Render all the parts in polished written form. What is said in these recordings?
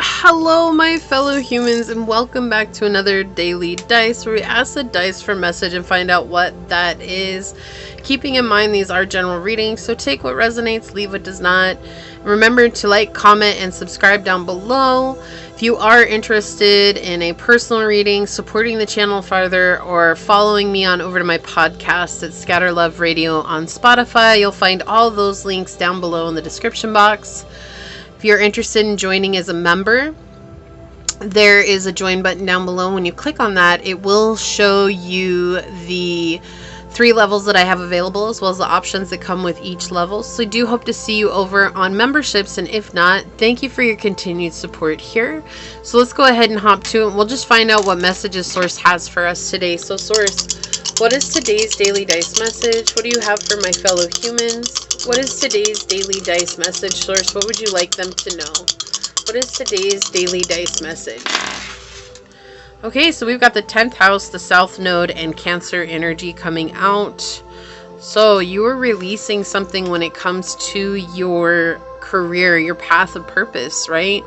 Hello my fellow humans, and welcome back to another daily dice where we ask the dice for a message and find out what that is. Keeping in mind these are general readings, so take what resonates, leave what does not. Remember to like, comment, and subscribe down below. If you are interested in a personal reading, supporting the channel farther, or following me on over to my podcast at Scatter Love Radio on Spotify, you'll find all those links down below in the description box. If you're interested in joining as a member, there is a join button down below. When you click on that, it will show you the 3 levels that I have available, as well as the options that come with each level. So I do hope to see you over on memberships, and if not, thank you for your continued support here. So let's go ahead and hop to it. We'll just find out what messages Source has for us today. So Source, what is today's daily dice message? What do you have for my fellow humans? What is today's daily dice message, Source? What would you like them to know? What is today's daily dice message? Okay, so we've got the 10th house, the South Node, and Cancer energy coming out. So you are releasing something when it comes to your career, your path of purpose, right?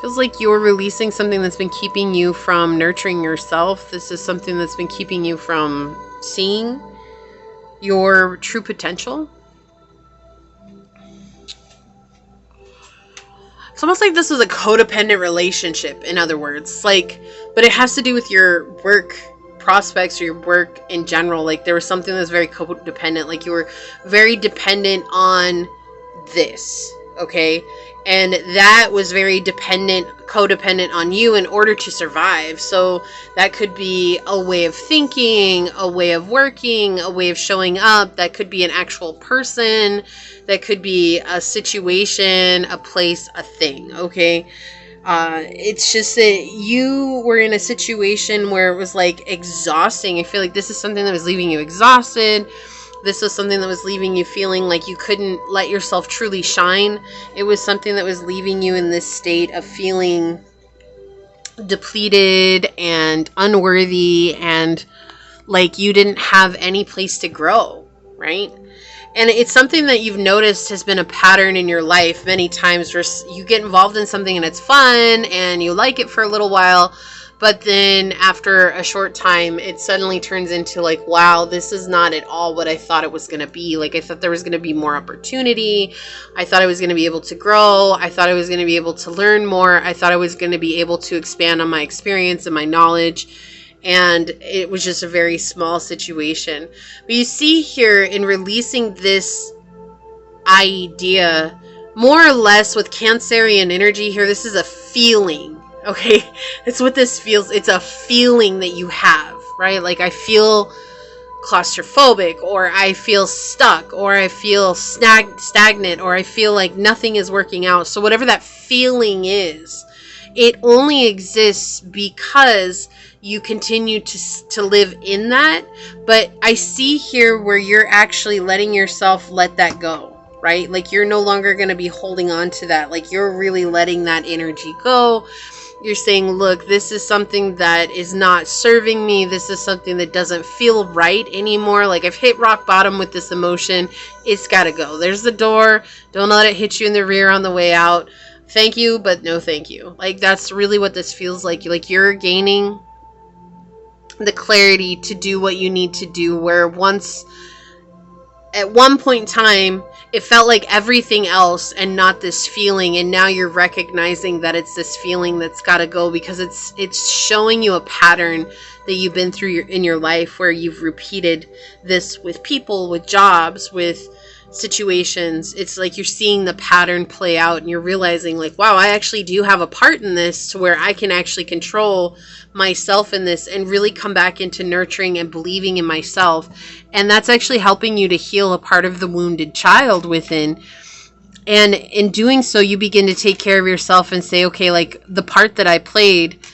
Feels like you're releasing something that's been keeping you from nurturing yourself. This is something that's been keeping you from seeing your true potential. It's almost like this was a codependent relationship, in other words. But it has to do with your work prospects or your work in general. Like, there was something that's very codependent. Like, you were very dependent on this, okay? And that was very codependent on you in order to survive. So that could be a way of thinking, a way of working, a way of showing up. That could be an actual person. That could be a situation, a place, a thing, okay? It's just that you were in a situation where it was like exhausting. I feel like this is something that was leaving you exhausted. This was something that was leaving you feeling like you couldn't let yourself truly shine. It was something that was leaving you in this state of feeling depleted and unworthy, and like you didn't have any place to grow, right? And it's something that you've noticed has been a pattern in your life many times, where you get involved in something and it's fun and you like it for a little while, but then after a short time, it suddenly turns into like, wow, this is not at all what I thought it was going to be. Like, I thought there was going to be more opportunity. I thought I was going to be able to grow. I thought I was going to be able to learn more. I thought I was going to be able to expand on my experience and my knowledge. And it was just a very small situation. But you see here, in releasing this idea, more or less with Cancerian energy here, this is a feeling. Okay, it's what this feels. It's a feeling that you have, right? Like, I feel claustrophobic, or I feel stuck, or I feel stagnant, or I feel like nothing is working out. So whatever that feeling is, it only exists because you continue to live in that. But I see here where you're actually letting yourself let that go, right? Like, you're no longer going to be holding on to that. Like, you're really letting that energy go. You're saying, look, this is something that is not serving me. This is something that doesn't feel right anymore. Like, I've hit rock bottom with this emotion. It's got to go. There's the door. Don't let it hit you in the rear on the way out. Thank you, but no thank you. Like, that's really what this feels like. Like, you're gaining the clarity to do what you need to do, where at one point in time, it felt like everything else and not this feeling, and now you're recognizing that it's this feeling that's got to go, because it's showing you a pattern that you've been through in your life, where you've repeated this with people, with jobs, with situations. It's like you're seeing the pattern play out, and you're realizing, like, wow, I actually do have a part in this, to where I can actually control myself in this and really come back into nurturing and believing in myself. And that's actually helping you to heal a part of the wounded child within. And in doing so, you begin to take care of yourself and say, okay, like, the part that I played,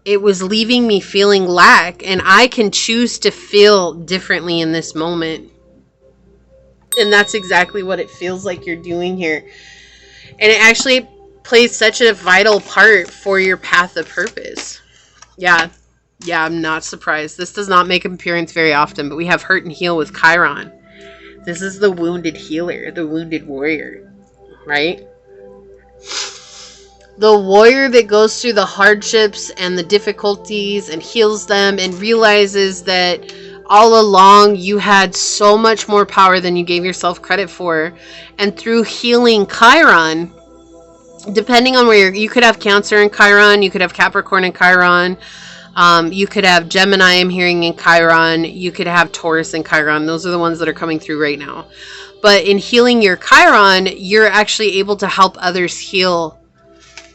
it was leaving me feeling lack, and I can choose to feel differently in this moment. And that's exactly what it feels like you're doing here. And it actually plays such a vital part for your path of purpose. Yeah, I'm not surprised. This does not make an appearance very often, but we have Hurt and Heal with Chiron. This is the wounded healer, the wounded warrior, right? The warrior that goes through the hardships and the difficulties and heals them and realizes that all along you had so much more power than you gave yourself credit for. And through healing Chiron, depending on where you could have Cancer in Chiron, you could have Capricorn in Chiron, you could have Gemini, I'm hearing, in Chiron, you could have Taurus in Chiron. Those are the ones that are coming through right now. But in healing your Chiron, you're actually able to help others heal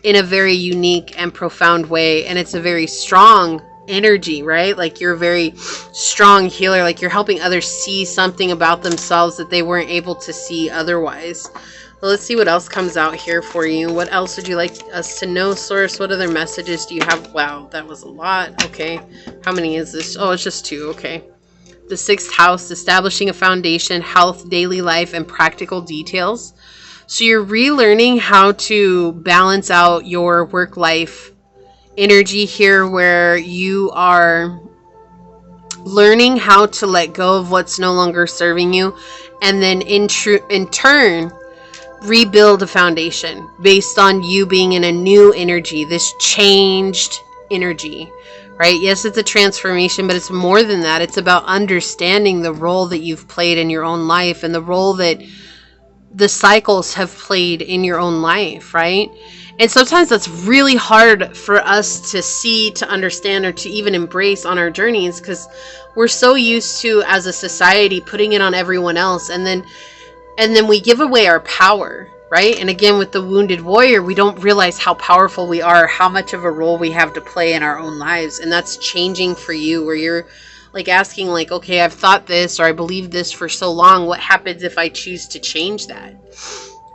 in a very unique and profound way. And it's a very strong energy, right? Like you're a very strong healer. Like you're helping others see something about themselves that they weren't able to see otherwise. Well, let's see what else comes out here for you. What else would you like us to know, Source? What other messages do you have? Wow, that was a lot. Okay. How many is this? Oh, it's just 2. Okay. The 6th house, establishing a foundation, health, daily life, and practical details. So you're relearning how to balance out your work-life energy here, where you are learning how to let go of what's no longer serving you, and then in turn, rebuild a foundation based on you being in a new energy, this changed energy, right? Yes, it's a transformation, but it's more than that. It's about understanding the role that you've played in your own life and the role that the cycles have played in your own life, right? And sometimes that's really hard for us to see, to understand, or to even embrace on our journeys, because we're so used to, as a society, putting it on everyone else, and then we give away our power, right? And again, with the wounded warrior, we don't realize how powerful we are, how much of a role we have to play in our own lives. And that's changing for you, where you're like asking, like, okay, I've thought this, or I believe this for so long. What happens if I choose to change that?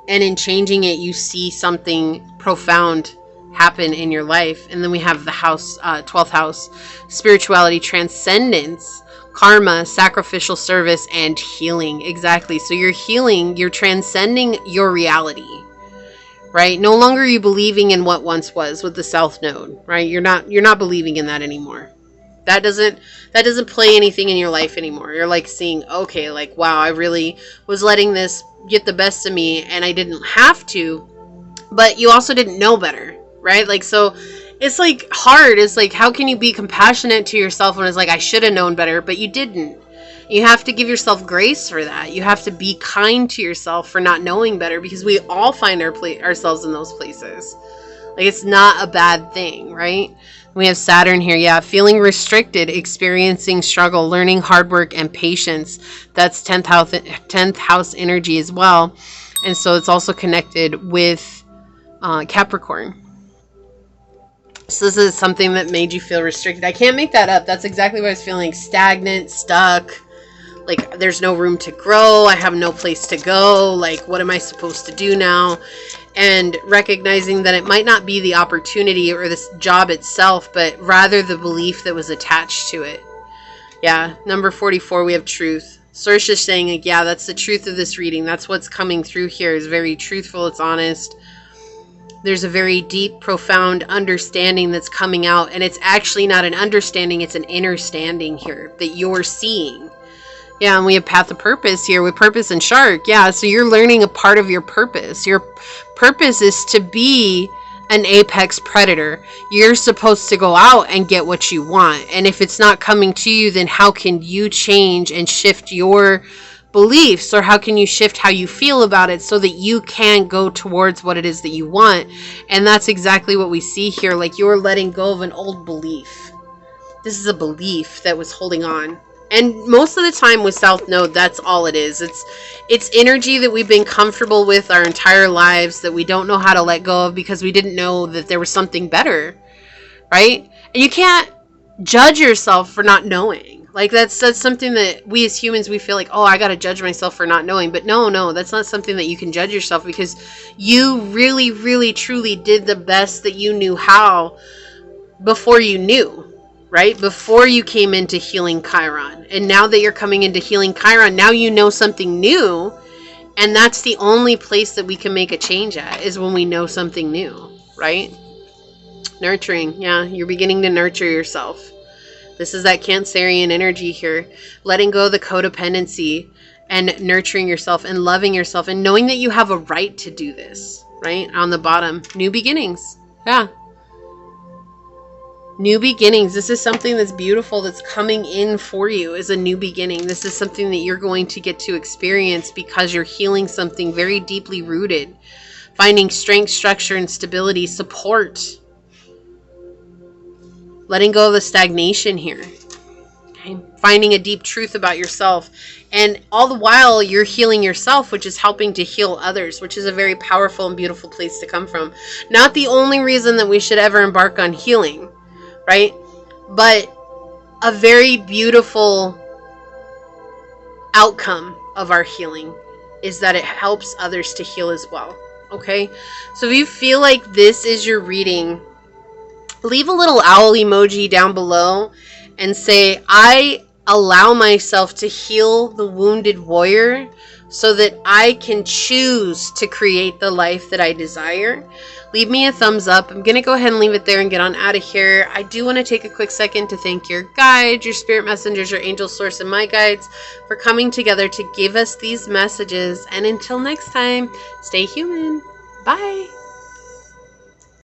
And in changing it, you see something profound happen in your life. And then we have the house, 12th house, spirituality, transcendence, karma, sacrificial service, and healing. Exactly. So you're healing, you're transcending your reality, right? No longer are you believing in what once was with the South Node, right? You're not believing in that anymore. That doesn't play anything in your life anymore. You're like seeing, okay, like, wow, I really was letting this get the best of me, and I didn't have to, but you also didn't know better, right? Like, so it's like hard. It's like, how can you be compassionate to yourself when it's like, I should have known better, but you didn't. You have to give yourself grace for that. You have to be kind to yourself for not knowing better, because we all find ourselves in those places. Like, it's not a bad thing, right? We have Saturn here. Yeah. Feeling restricted, experiencing struggle, learning hard work and patience. That's 10th house energy as well. And so it's also connected with Capricorn. So this is something that made you feel restricted. I can't make that up. That's exactly what I was feeling. Stagnant, stuck. Like, there's no room to grow. I have no place to go. Like, what am I supposed to do now? And recognizing that it might not be the opportunity or this job itself, but rather the belief that was attached to it. Yeah. Number 44, we have truth. Source is saying, like, yeah, that's the truth of this reading. That's what's coming through here. Is very truthful. It's honest. There's a very deep, profound understanding that's coming out. And it's actually not an understanding. It's an understanding here that you're seeing. Yeah, and we have path of purpose here with purpose and shark. Yeah, so you're learning a part of your purpose. Your purpose is to be an apex predator. You're supposed to go out and get what you want. And if it's not coming to you, then how can you change and shift your beliefs, or how can you shift how you feel about it so that you can go towards what it is that you want? And that's exactly what we see here. Like, you're letting go of an old belief. This is a belief that was holding on. And most of the time with South Node, that's all it is. It's energy that we've been comfortable with our entire lives that we don't know how to let go of because we didn't know that there was something better, right? And you can't judge yourself for not knowing. Like, that's something that we as humans, we feel like, oh, I got to judge myself for not knowing. But no, that's not something that you can judge yourself, because you really, really, truly did the best that you knew how before you knew. Right? Before you came into healing Chiron. And now that you're coming into healing Chiron, now you know something new. And that's the only place that we can make a change at, is when we know something new. Right? Nurturing. Yeah, you're beginning to nurture yourself. This is that Cancerian energy here. Letting go of the codependency and nurturing yourself and loving yourself and knowing that you have a right to do this. right? On the bottom, new beginnings. Yeah. New beginnings. This is something that's beautiful that's coming in for you is a new beginning. This is something that you're going to get to experience because you're healing something very deeply rooted. Finding strength, structure, and stability, support. Letting go of the stagnation here. Okay? Finding a deep truth about yourself. And all the while you're healing yourself, which is helping to heal others, which is a very powerful and beautiful place to come from. Not the only reason that we should ever embark on healing, right? But a very beautiful outcome of our healing is that it helps others to heal as well. Okay? So if you feel like this is your reading, leave a little owl emoji down below and say, I allow myself to heal the wounded warrior so that I can choose to create the life that I desire. Leave me a thumbs up. I'm going to go ahead and leave it there and get on out of here. I do want to take a quick second to thank your guides, your spirit messengers, your angel source, and my guides for coming together to give us these messages. And until next time, stay human. Bye.